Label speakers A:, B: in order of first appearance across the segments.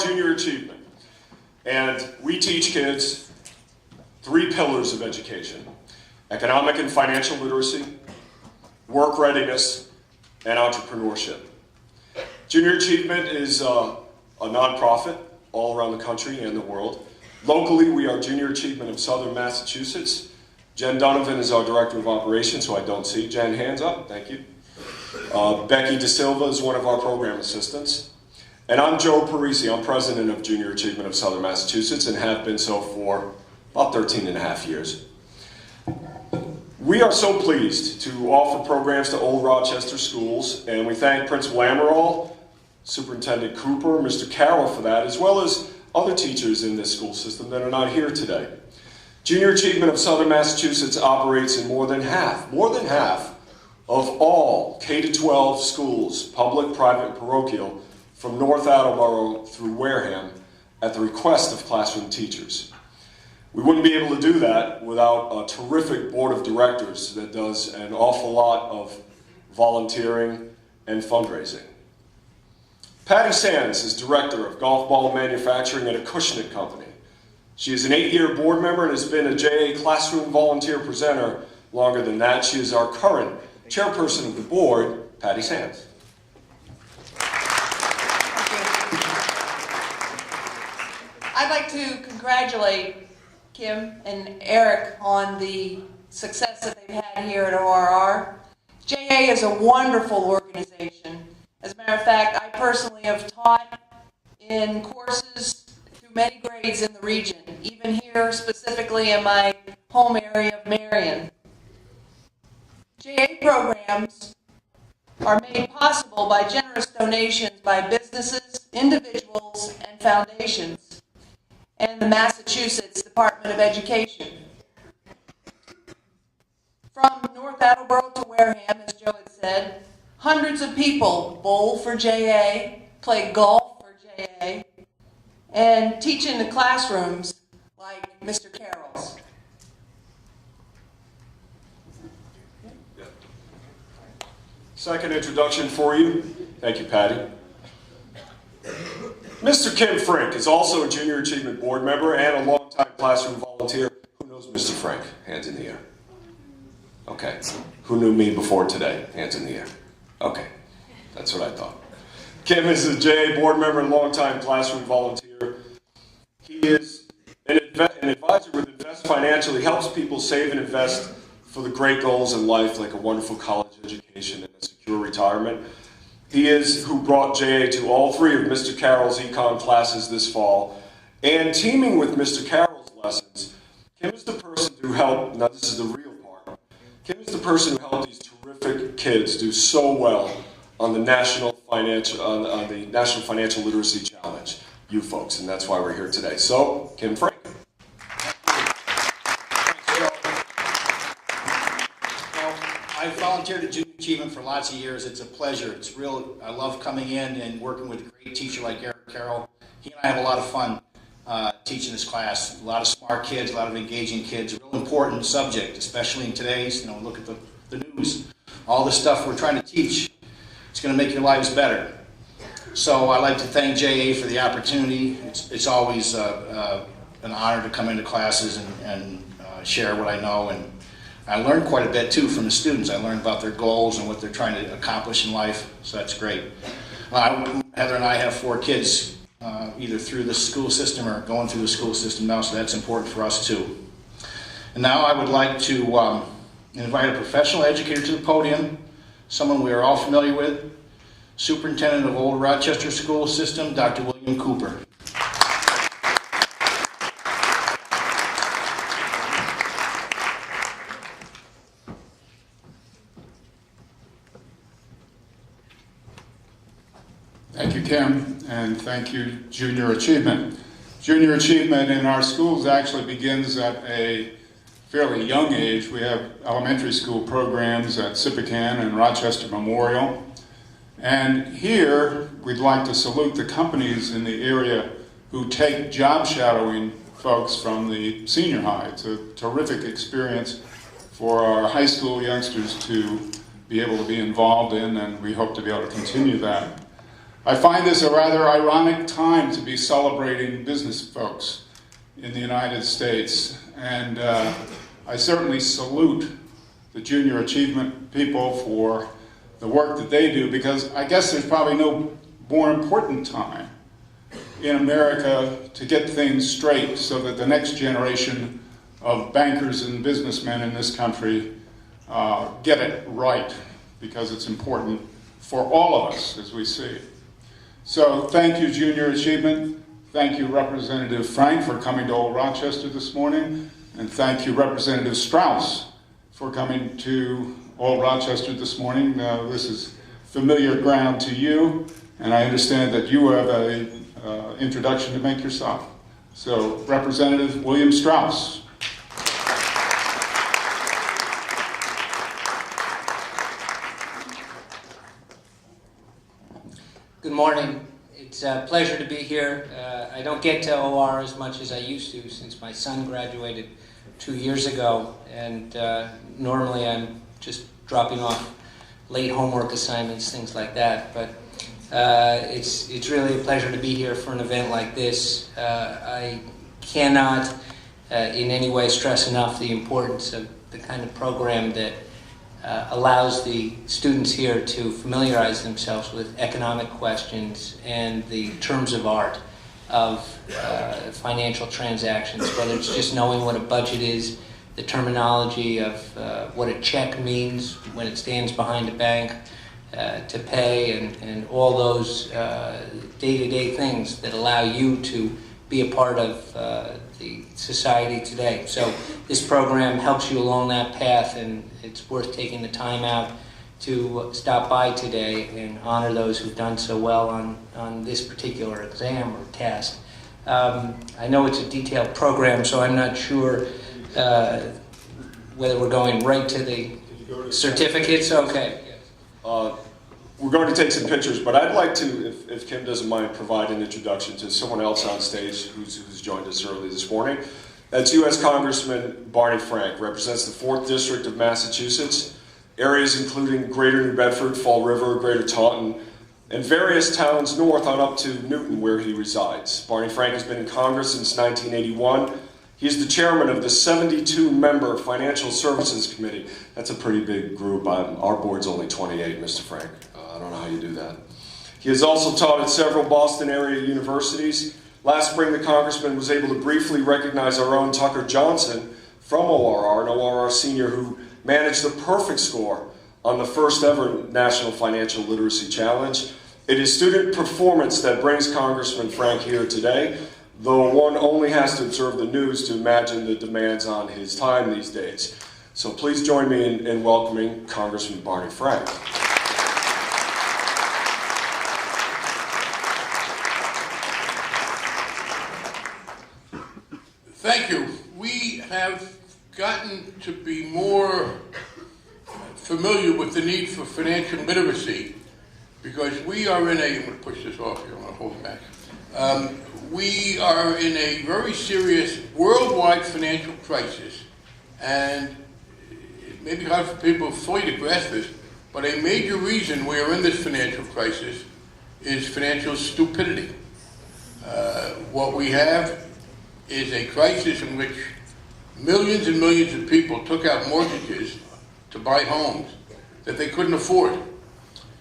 A: Junior achievement, and we teach kids 3 pillars of education: economic and financial literacy, work readiness, and entrepreneurship. Junior Achievement is a nonprofit all around the country and the world. Locally, we are Junior Achievement of Southern Massachusetts. Jen Donovan is our Director of Operations, who I don't see. Jen, hands up, thank you. Becky DeSilva is one of our program assistants. And I'm Joe Parisi. I'm President of Junior Achievement of Southern Massachusetts and have been so for about 13 and a half years. We are so pleased to offer programs to Old Rochester schools, and we thank Principal Amaral, Superintendent Cooper, Mr. Carroll for that, as well as other teachers in this school system that are not here today. Junior Achievement of Southern Massachusetts operates in more than half of all K-12 schools, public, private, and parochial, from North Attleboro through Wareham, at the request of classroom teachers. We wouldn't be able to do that without a terrific board of directors that does an awful lot of volunteering and fundraising. Patty Sands is director of golf ball manufacturing at Acushnet Company. She is an 8-year board member and has been a JA classroom volunteer presenter longer than that. She is our current chairperson of the board, Patty Sands.
B: I'd like to congratulate Kim and Eric on the success that they've had here at ORR. JA is a wonderful organization. As a matter of fact, I personally have taught in courses through many grades in the region, even here specifically in my home area of Marion. JA programs are made possible by generous donations by businesses, individuals, and foundations, and the Massachusetts Department of Education. From North Attleboro to Wareham, as Joe had said, hundreds of people bowl for JA, play golf for JA, and teach in the classrooms like Mr. Carroll's.
A: Second introduction for you. Thank you, Patty. Mr. Kim Frink is also a Junior Achievement board member and a longtime classroom volunteer. Who knows Mr. Frink? Hands in the air. Okay. Who knew me before today? Hands in the air. Okay. That's what I thought. Kim is a JA board member and longtime classroom volunteer. He is an advisor with Invest Financially. He helps people save and invest for the great goals in life, like a wonderful college education and a secure retirement. He is who brought JA to all 3 of Mr. Carroll's econ classes this fall. And teaming with Mr. Carroll's lessons, Kim is the person who helped, now this is the real part, Kim is the person who helped these terrific kids do so well on the National Financial Literacy Challenge, you folks, and that's why we're here today. So, Kim Frink.
C: I've volunteered at Junior Achievement for lots of years. It's a pleasure. It's real. I love coming in and working with a great teacher like Erich Carroll. He and I have a lot of fun teaching this class. A lot of smart kids, a lot of engaging kids. A real important subject, especially in today's, look at the news. All the stuff we're trying to teach, it's going to make your lives better. So I'd like to thank JA for the opportunity. It's always an honor to come into classes and share what I know. And I learned quite a bit, too, from the students. I learned about their goals and what they're trying to accomplish in life, so that's great. Heather and I have 4 kids, either through the school system or going through the school system now, so that's important for us, too. And now I would like to invite a professional educator to the podium, someone we are all familiar with, Superintendent of Old Rochester School System, Dr. William Cooper.
D: Thank you, Kim, and thank you, Junior Achievement. Junior Achievement in our schools actually begins at a fairly young age. We have elementary school programs at Sippican and Rochester Memorial. And here, we'd like to salute the companies in the area who take job shadowing folks from the senior high. It's a terrific experience for our high school youngsters to be able to be involved in, and we hope to be able to continue that. I find this a rather ironic time to be celebrating business folks in the United States, and I certainly salute the junior achievement people for the work that they do, because I guess there's probably no more important time in America to get things straight so that the next generation of bankers and businessmen in this country get it right, because it's important for all of us, as we see. So thank you, Junior Achievement. Thank you, Representative Frink, for coming to Old Rochester this morning. And thank you, Representative Straus, for coming to Old Rochester this morning. This is familiar ground to you, and I understand that you have an introduction to make yourself. So, Representative William Straus.
E: Good morning. It's a pleasure to be here. I don't get to OR as much as I used to since my son graduated 2 years ago, and normally I'm just dropping off late homework assignments, things like that. But it's really a pleasure to be here for an event like this. I cannot in any way stress enough the importance of the kind of program that allows the students here to familiarize themselves with economic questions and the terms of art of financial transactions, whether it's just knowing what a budget is, the terminology of what a check means when it stands behind a bank to pay, and all those day-to-day things that allow you to be a part of the society today. So this program helps you along that path, and it's worth taking the time out to stop by today and honor those who've done so well on this particular exam or test. I know it's a detailed program, so I'm not sure whether we're going right to the certificates. Okay.
A: We're going to take some pictures, but I'd like to, if Kim doesn't mind, provide an introduction to someone else on stage who's joined us early this morning. That's U.S. Congressman Barney Frink, represents the 4th District of Massachusetts, areas including Greater New Bedford, Fall River, Greater Taunton, and various towns north on up to Newton, where he resides. Barney Frink has been in Congress since 1981. He's the chairman of the 72-member Financial Services Committee. That's a pretty big group. Our board's only 28, Mr. Frink. I don't know how you do that. He has also taught at several Boston area universities. Last spring, the congressman was able to briefly recognize our own Tucker Johnson from ORR, an ORR senior who managed the perfect score on the first ever National Financial Literacy Challenge. It is student performance that brings Congressman Frink here today, though one only has to observe the news to imagine the demands on his time these days. So please join me in welcoming Congressman Barney Frink.
F: Thank you. We have gotten to be more familiar with the need for financial literacy because we are in a, I'm going to push this off here, I'm going to hold it back. We are in a very serious worldwide financial crisis, and it may be hard for people fully to grasp this, but a major reason we are in this financial crisis is financial stupidity. What we have is a crisis in which millions and millions of people took out mortgages to buy homes that they couldn't afford.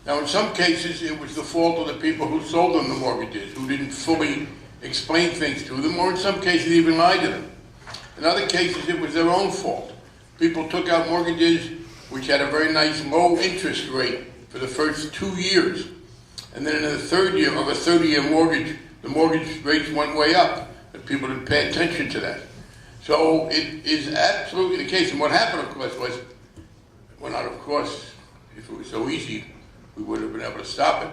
F: Now, in some cases, it was the fault of the people who sold them the mortgages, who didn't fully explain things to them, or in some cases even lied to them. In other cases, it was their own fault. People took out mortgages which had a very nice low interest rate for the first 2 years. And then in the third year of a 30-year mortgage, the mortgage rates went way up, and people didn't pay attention to that. So it is absolutely the case. And what happened, of course, was, well, not of course, if it was so easy, we would have been able to stop it.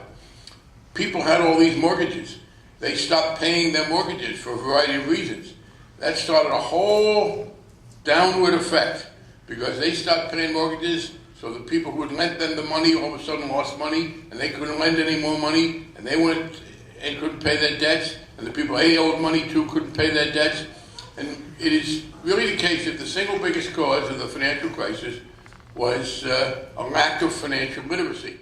F: People had all these mortgages. They stopped paying their mortgages for a variety of reasons. That started a whole downward effect because they stopped paying mortgages, so the people who had lent them the money all of a sudden lost money, and they couldn't lend any more money, and they went and couldn't pay their debts, and the people they owed money to couldn't pay their debts. And it is really the case that the single biggest cause of the financial crisis was a lack of financial literacy.